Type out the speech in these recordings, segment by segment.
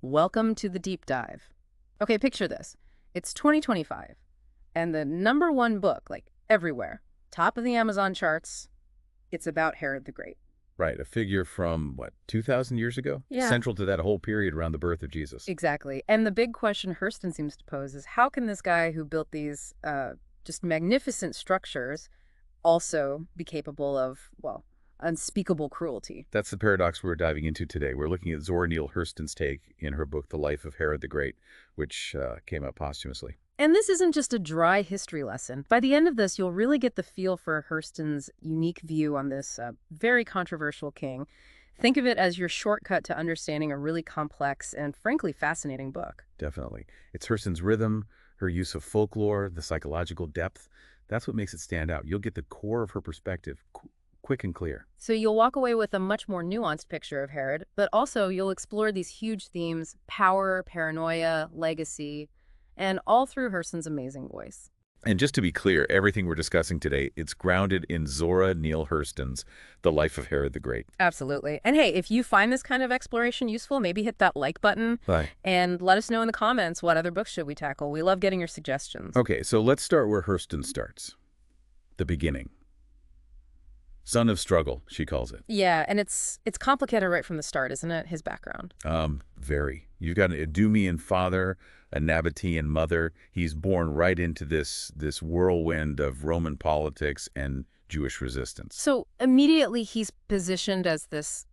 Welcome to the deep dive. Okay, picture this. It's 2025, and the #1 book, like everywhere, top of the Amazon charts, it's about Herod the Great. Right, a figure from, what, 2,000 years ago? Yeah. Central to that whole period around the birth of Jesus. Exactly. And the big question Hurston seems to pose is how can this guy who built these just magnificent structures also be capable of, well, unspeakable cruelty? That's the paradox we're diving into today. We're looking at Zora Neale Hurston's take in her book, The Life of Herod the Great, which came out posthumously. And this isn't just a dry history lesson. By the end of this, you'll really get the feel for Hurston's unique view on this very controversial king. Think of it as your shortcut to understanding a really complex and frankly fascinating book. Definitely. It's Hurston's rhythm, her use of folklore, the psychological depth. That's what makes it stand out. You'll get the core of her perspective, quick and clear. So you'll walk away with a much more nuanced picture of Herod, but also you'll explore these huge themes: power, paranoia, legacy, and all through Hurston's amazing voice. And just to be clear, everything we're discussing today, it's grounded in Zora Neale Hurston's The Life of Herod the Great. Absolutely. And hey, if you find this kind of exploration useful, maybe hit that like button Bye. and let us know in the comments what other books should we tackle. We love getting your suggestions. Okay, so let's start where Hurston starts. The beginning. Son of struggle, she calls it. Yeah, and it's complicated right from the start, isn't it? His background. Very. You've got an Edomian father, a Nabatean mother. He's born right into this whirlwind of Roman politics and Jewish resistance. So immediately he's positioned as this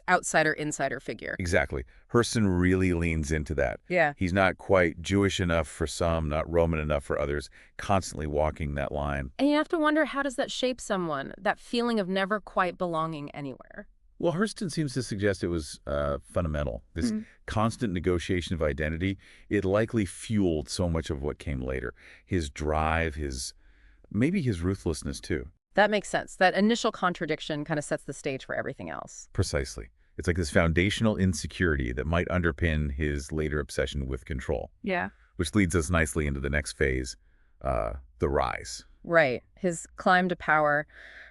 outsider-insider figure. Exactly. Hurston really leans into that. Yeah. He's not quite Jewish enough for some, not Roman enough for others, constantly walking that line. And you have to wonder, how does that shape someone, that feeling of never quite belonging anywhere? Well, Hurston seems to suggest it was fundamental. This constant negotiation of identity, it likely fueled so much of what came later. His drive, maybe his ruthlessness too. That makes sense. That initial contradiction kind of sets the stage for everything else. Precisely. It's like this foundational insecurity that might underpin his later obsession with control. Yeah. Which leads us nicely into the next phase, the rise. Right. His climb to power.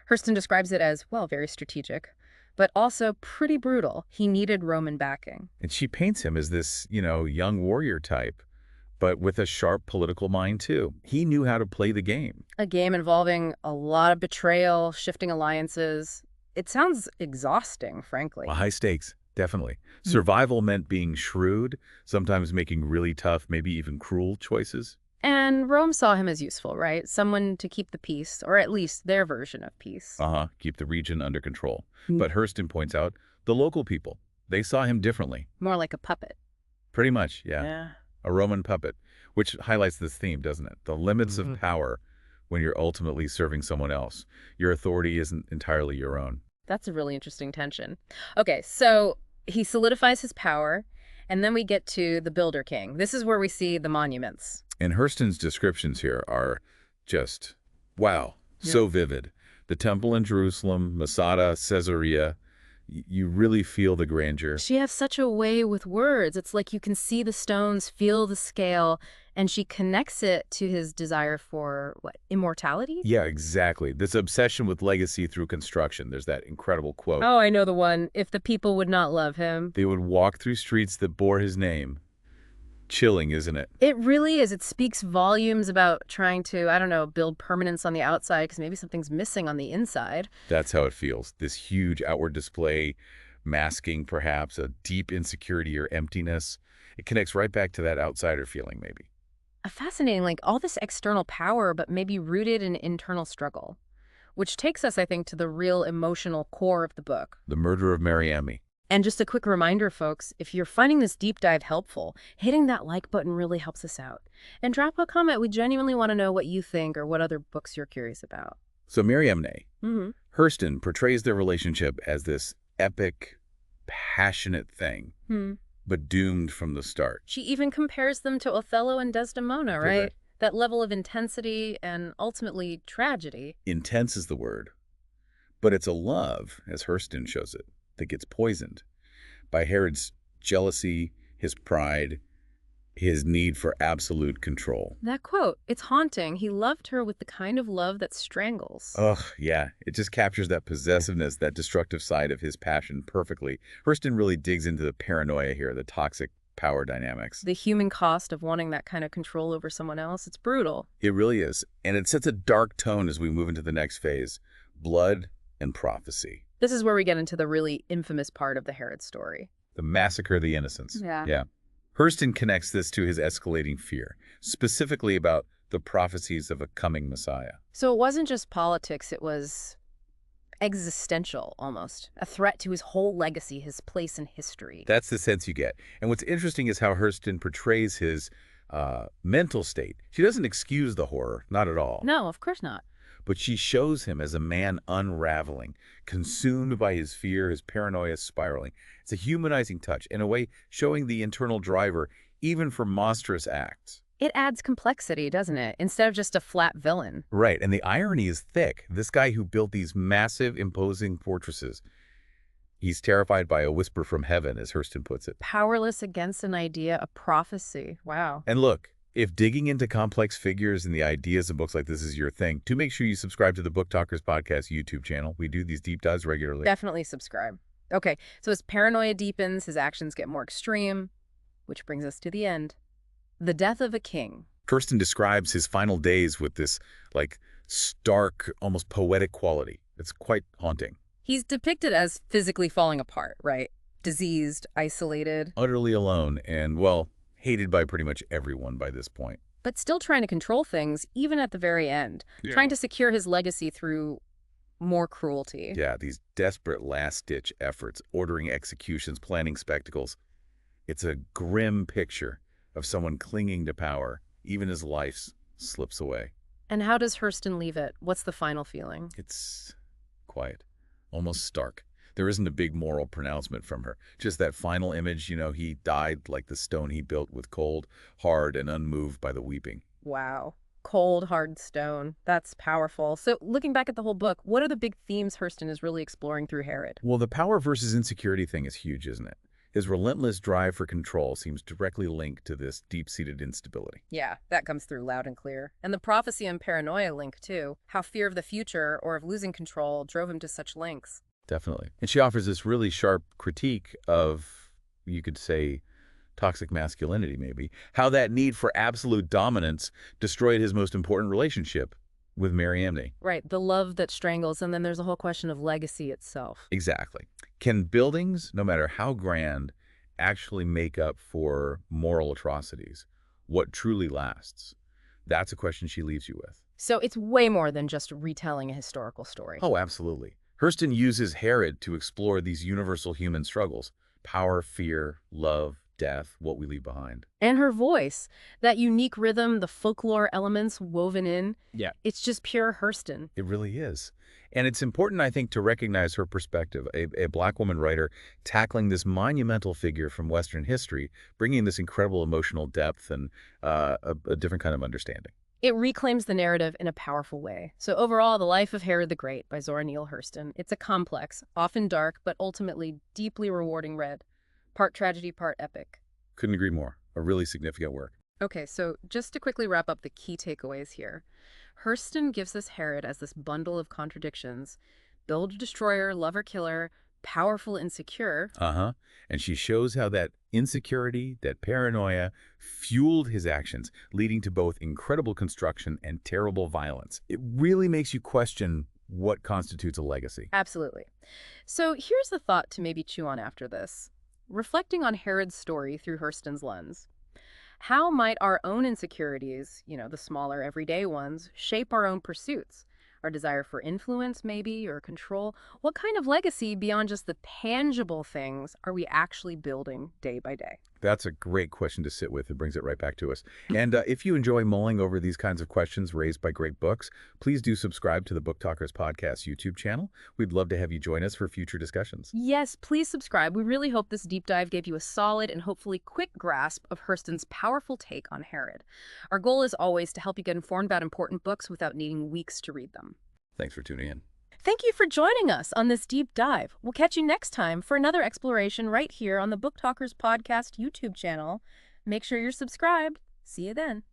Hurston describes it as, well, very strategic, but also pretty brutal. He needed Roman backing. And she paints him as this, young warrior type, but with a sharp political mind too. He knew how to play the game. A game involving a lot of betrayal, shifting alliances. It sounds exhausting, frankly. Well, high stakes, definitely. Survival meant being shrewd, sometimes making really tough, maybe even cruel choices. And Rome saw him as useful, right? Someone to keep the peace, or at least their version of peace. Keep the region under control. But Hurston points out the local people, they saw him differently. More like a puppet. Pretty much, yeah. Yeah. A Roman puppet, which highlights this theme, doesn't it? The limits of power when you're ultimately serving someone else. Your authority isn't entirely your own. That's a really interesting tension. Okay, so he solidifies his power, and then we get to the Builder King. This is where we see the monuments. And Hurston's descriptions here are just, wow, so vivid. The temple in Jerusalem, Masada, Caesarea, you really feel the grandeur. She has such a way with words. It's like you can see the stones, feel the scale, and she connects it to his desire for, what, immortality? Yeah, exactly. This obsession with legacy through construction. There's that incredible quote. Oh, I know the one. If the people would not love him. They would walk through streets that bore his name. Chilling, isn't it? It really is. It speaks volumes about trying to, I don't know, build permanence on the outside because maybe something's missing on the inside. That's how it feels. This huge outward display, masking perhaps a deep insecurity or emptiness. It connects right back to that outsider feeling, maybe. A fascinating, like all this external power, but maybe rooted in internal struggle, which takes us, I think, to the real emotional core of the book. The murder of Mariamne. And just a quick reminder, folks, if you're finding this deep dive helpful, hitting that like button really helps us out. And drop a comment. We genuinely want to know what you think or what other books you're curious about. So Mariamne, Hurston portrays their relationship as this epic, passionate thing, but doomed from the start. She even compares them to Othello and Desdemona, right? That level of intensity and ultimately tragedy. Intense is the word. But it's a love, as Hurston shows it, that gets poisoned by Herod's jealousy, his pride, his need for absolute control. That quote, it's haunting. He loved her with the kind of love that strangles. Ugh, yeah. It just captures that possessiveness, that destructive side of his passion perfectly. Hurston really digs into the paranoia here, the toxic power dynamics. The human cost of wanting that kind of control over someone else, it's brutal. It really is. And it sets a dark tone as we move into the next phase, blood and prophecy. This is where we get into the really infamous part of the Herod story. The massacre of the innocents. Yeah. Yeah. Hurston connects this to his escalating fear, specifically about the prophecies of a coming Messiah. So it wasn't just politics, it was existential almost, a threat to his whole legacy, his place in history. That's the sense you get. And what's interesting is how Hurston portrays his mental state. She doesn't excuse the horror, not at all. No, of course not. But she shows him as a man unraveling, consumed by his fear, his paranoia spiraling. It's a humanizing touch, in a way showing the internal driver, even for monstrous acts. It adds complexity, doesn't it? Instead of just a flat villain. Right, and the irony is thick. This guy who built these massive, imposing fortresses, he's terrified by a whisper from heaven, as Hurston puts it. Powerless against an idea, a prophecy. Wow. And look, if digging into complex figures and the ideas of books like this is your thing, do make sure you subscribe to the Book Talkers Podcast YouTube channel. We do these deep dives regularly. Definitely subscribe. Okay, so as paranoia deepens, his actions get more extreme, which brings us to the end. The death of a king. Hurston describes his final days with this, stark, almost poetic quality. It's quite haunting. He's depicted as physically falling apart, right? Diseased, isolated, Utterly alone and, well, hated by pretty much everyone by this point. but still trying to control things, even at the very end. Yeah. Trying to secure his legacy through more cruelty. Yeah, these desperate last-ditch efforts, ordering executions, planning spectacles. It's a grim picture of someone clinging to power, even as life slips away. And how does Hurston leave it? What's the final feeling? It's quiet, almost stark. There isn't a big moral pronouncement from her. Just that final image, he died like the stone he built with cold, hard, and unmoved by the weeping. Wow. Cold, hard stone. That's powerful. So looking back at the whole book, what are the big themes Hurston is really exploring through Herod? Well, the power versus insecurity thing is huge, isn't it? His relentless drive for control seems directly linked to this deep-seated instability. Yeah, that comes through loud and clear. And the prophecy and paranoia link, too. How fear of the future or of losing control drove him to such lengths. Definitely. And she offers this really sharp critique of, you could say, toxic masculinity, maybe. How that need for absolute dominance destroyed his most important relationship with Mary Amney. Right, the love that strangles, and then there's a whole question of legacy itself. Exactly. Can buildings, no matter how grand, actually make up for moral atrocities? What truly lasts? That's a question she leaves you with. So it's way more than just retelling a historical story. Oh, absolutely. Hurston uses Herod to explore these universal human struggles: power, fear, love, death, what we leave behind. And her voice, that unique rhythm, the folklore elements woven in. Yeah. It's just pure Hurston. It really is. And it's important, I think, to recognize her perspective, a Black woman writer tackling this monumental figure from Western history, bringing this incredible emotional depth and a different kind of understanding. It reclaims the narrative in a powerful way. So overall, The Life of Herod the Great by Zora Neale Hurston. It's a complex, often dark, but ultimately deeply rewarding read. Part tragedy, part epic. Couldn't agree more. A really significant work. Okay, so just to quickly wrap up the key takeaways here. Hurston gives us Herod as this bundle of contradictions. Builder-destroyer, lover-killer, powerful, insecure. Uh-huh. And she shows how that insecurity, that paranoia, fueled his actions, leading to both incredible construction and terrible violence. It really makes you question what constitutes a legacy. Absolutely. So here's the thought to maybe chew on after this. Reflecting on Herod's story through Hurston's lens. How might our own insecurities, the smaller everyday ones, shape our own pursuits? Our desire for influence, maybe, or control? What kind of legacy beyond just the tangible things are we actually building day by day? That's a great question to sit with. It brings it right back to us. And if you enjoy mulling over these kinds of questions raised by great books, please do subscribe to the Book Talkers Podcast YouTube channel. We'd love to have you join us for future discussions. Yes, please subscribe. We really hope this deep dive gave you a solid and hopefully quick grasp of Hurston's powerful take on Herod. Our goal is always to help you get informed about important books without needing weeks to read them. Thanks for tuning in. Thank you for joining us on this deep dive. We'll catch you next time for another exploration right here on the Book Talkers Podcast YouTube channel. Make sure you're subscribed. See you then.